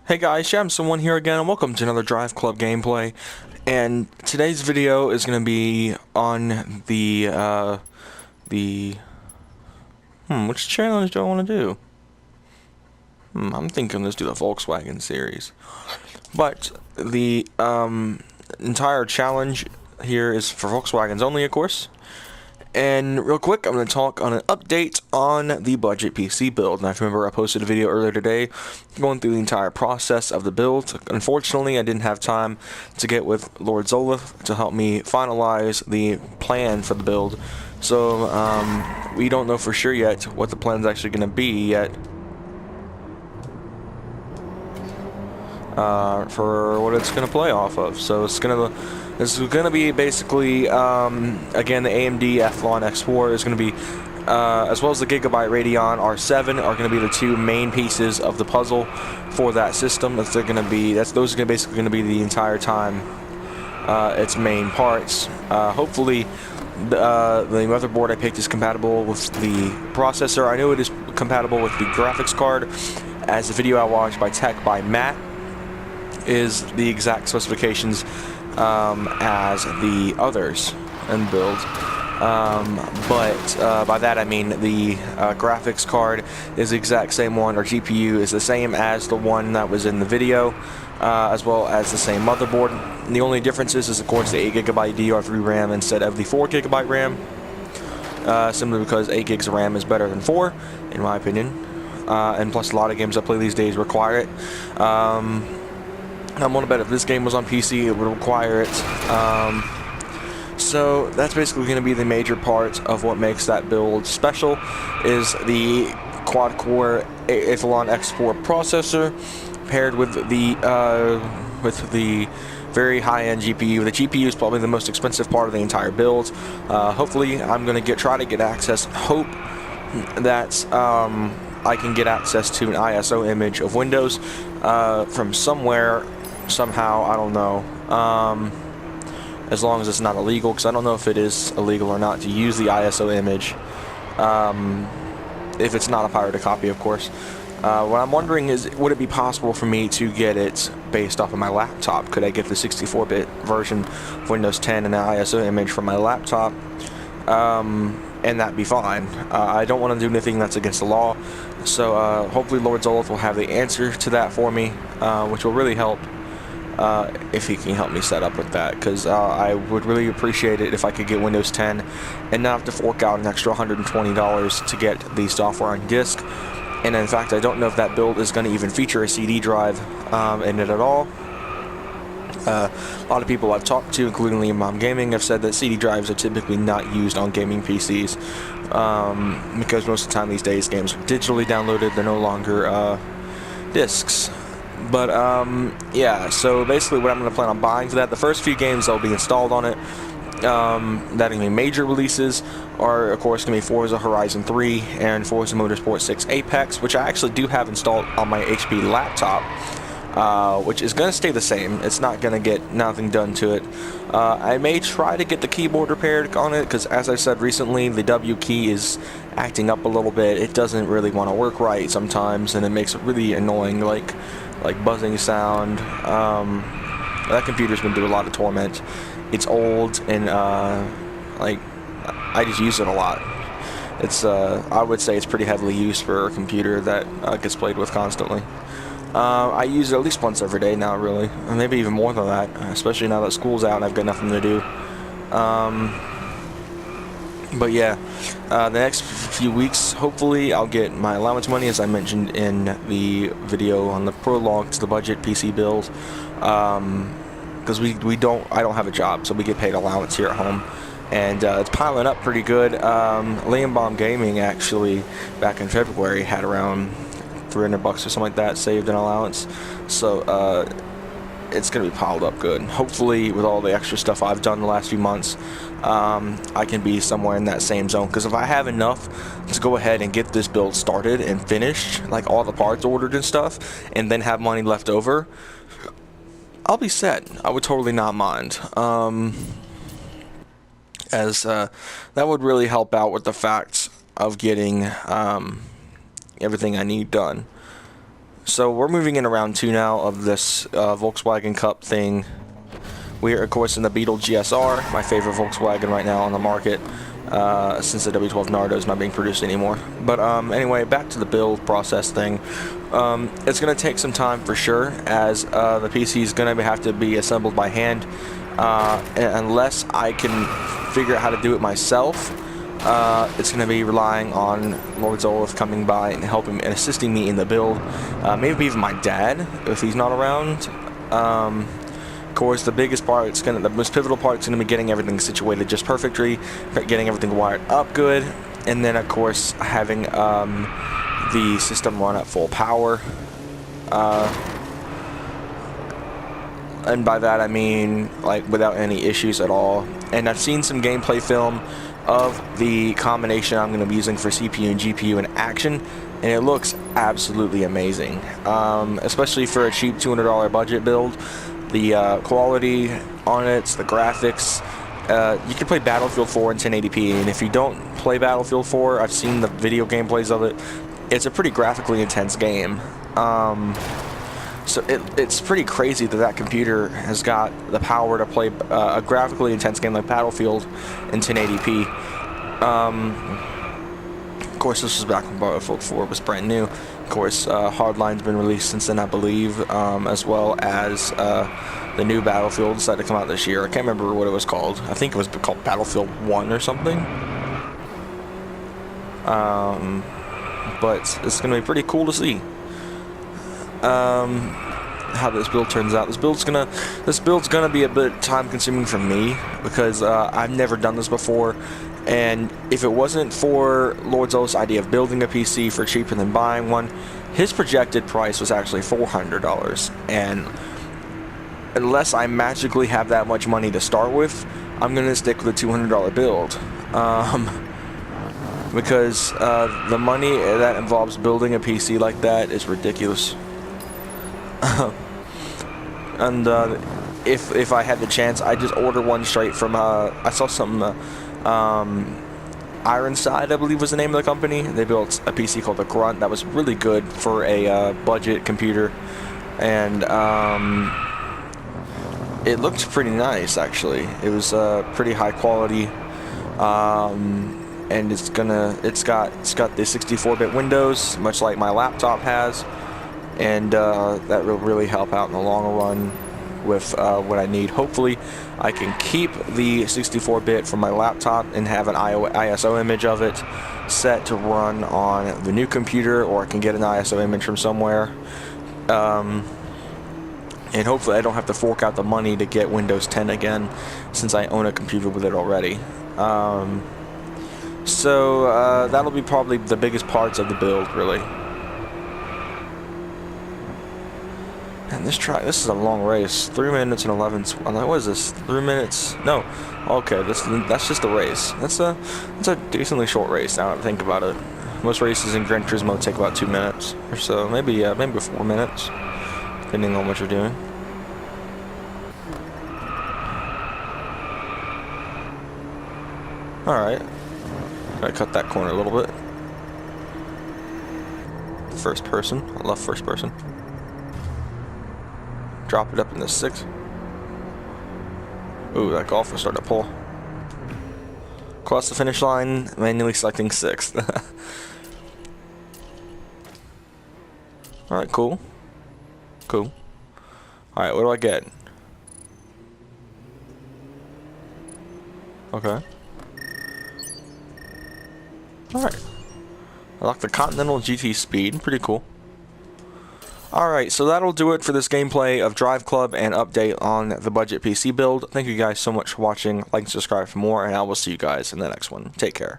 Hey guys, Someone here again, and welcome to another Driveclub gameplay. And today's video is going to be on which challenge do I want to do? I'm thinking let's do the Volkswagen series. But the entire challenge here is for Volkswagens only, of course. And real quick, I'm going to talk on an update on the budget PC build. And I remember I posted a video earlier today going through the entire process of the build. Unfortunately, I didn't have time to get with Lord Zolith to help me finalize the plan for the build. So we don't know for sure yet what the plan's actually going to be yet. For what it's going to play off of. So this is going to be basically, again, the AMD Athlon X4 is going to be, as well as the Gigabyte Radeon R7 are going to be the two main pieces of the puzzle for that system. Those are basically going to be the entire time, its main parts. Hopefully, the motherboard I picked is compatible with the processor. I know it is compatible with the graphics card, as the video I watched by Tech by Matt is the exact specifications as the others in build. But by that I mean the graphics card is the exact same one, or GPU is the same as the one that was in the video, as well as the same motherboard. And the only difference is of course the 8GB DDR3 RAM instead of the 4GB RAM, simply because 8 gigs of RAM is better than 4 in my opinion, and plus a lot of games I play these days require it. I'm gonna bet if this game was on PC, it would require it. So that's basically going to be the major part of what makes that build special, is the quad-core Athlon X4 processor paired with the very high-end GPU. The GPU is probably the most expensive part of the entire build. Hopefully, I'm going to try to get access. Hope that I can get access to an ISO image of Windows from somewhere. Somehow, I don't know, as long as it's not illegal, because I don't know if it is illegal or not to use the ISO image, if it's not a pirated copy, of course. What I'm wondering is, would it be possible for me to get it based off of my laptop? Could I get the 64-bit version of Windows 10 and an ISO image from my laptop, and that'd be fine? I don't want to do anything that's against the law, so hopefully Lord Zolith will have the answer to that for me, which will really help. If he can help me set up with that, because I would really appreciate it if I could get Windows 10 and not have to fork out an extra $120 to get the software on disk. And in fact, I don't know if that build is going to even feature a CD drive in it at all. A lot of people I've talked to, including Liam Mom Gaming, have said that CD drives are typically not used on gaming PCs, because most of the time these days games are digitally downloaded, they're no longer discs. But yeah, so basically what I'm going to plan on buying for that, the first few games that will be installed on it, that are going to be major releases, are of course going to be Forza Horizon 3 and Forza Motorsport 6 Apex, which I actually do have installed on my HP laptop, which is going to stay the same. It's not going to get nothing done to it. I may try to get the keyboard repaired on it, because as I said recently, the W key is acting up a little bit. It doesn't really want to work right sometimes, and it makes it really annoying, like buzzing sound. That computer's been through a lot of torment. It's old, and like, I just use it a lot. It's I would say it's pretty heavily used for a computer that gets played with constantly. I use it at least once every day now, really, or maybe even more than that, especially now that school's out and I've got nothing to do. But yeah, the next few weeks, hopefully I'll get my allowance money, as I mentioned in the video on the prologue to the budget PC build, because I don't have a job, so we get paid allowance here at home, and it's piling up pretty good. Liam Bomb Gaming actually back in February had around $300 or something like that saved in allowance, so it's gonna be piled up good. Hopefully, with all the extra stuff I've done the last few months, I can be somewhere in that same zone, because if I have enough to go ahead and get this build started and finished, like all the parts ordered and stuff, and then have money left over, I'll be set. I would totally not mind, as that would really help out with the fact of getting everything I need done. So we're moving in around 2 now of this Volkswagen Cup thing. We are, of course, in the Beetle GSR, my favorite Volkswagen right now on the market, since the W12 Nardo is not being produced anymore. But anyway, back to the build process thing. It's going to take some time for sure, as the PC is going to have to be assembled by hand. Unless I can figure out how to do it myself, it's going to be relying on Lord Zolith coming by and helping and assisting me in the build. Maybe even my dad, if he's not around. Of course, the biggest part, the most pivotal part, is going to be getting everything situated just perfectly, getting everything wired up good, and then, of course, having the system run at full power. And by that I mean like without any issues at all. And I've seen some gameplay film of the combination I'm going to be using for CPU and GPU in action, and it looks absolutely amazing. Especially for a cheap $200 budget build. The quality on it, the graphics. You can play Battlefield 4 in 1080p, and if you don't play Battlefield 4, I've seen the video gameplays of it. It's a pretty graphically intense game. So it's pretty crazy that that computer has got the power to play a graphically intense game like Battlefield in 1080p. Of course, this was back when Battlefield 4 was brand new. Of course, Hardline's been released since then, I believe, as well as the new Battlefield decided to come out this year. I can't remember what it was called. I think it was called Battlefield 1 or something. But it's going to be pretty cool to see how this build turns out. This build's gonna be a bit time consuming for me, because I've never done this before, and if it wasn't for Lord Zolith's idea of building a PC for cheaper than buying one, his projected price was actually $400, and unless I magically have that much money to start with, I'm gonna stick with a $200 build. Because the money that involves building a PC like that is ridiculous. And if I had the chance, I'd just order one straight from I saw some Ironside, I believe was the name of the company. They built a PC called the Grunt that was really good for a budget computer, and it looked pretty nice actually. It was pretty high quality, and it's got the 64-bit Windows, much like my laptop has. And that will really help out in the long run with what I need. Hopefully, I can keep the 64-bit from my laptop and have an ISO image of it set to run on the new computer, or I can get an ISO image from somewhere. And hopefully I don't have to fork out the money to get Windows 10 again, since I own a computer with it already. So that'll be probably the biggest parts of the build, really. And this is a long race. 3 minutes and 11. What is this? 3 minutes? No. Okay, that's just a race. That's a decently short race. Now that I think about it, most races in Gran Turismo take about 2 minutes or so. Maybe 4 minutes, depending on what you're doing. All right. Gotta cut that corner a little bit. First person. I love first person. Drop it up in the 6. Ooh, that golf was starting to pull. Cross the finish line, manually selecting 6th. Alright, cool. Cool. Alright, what do I get? Okay. Alright. I like the Continental GT Speed, pretty cool. Alright, so that'll do it for this gameplay of Driveclub and update on the budget PC build. Thank you guys so much for watching. Like and subscribe for more, and I will see you guys in the next one. Take care.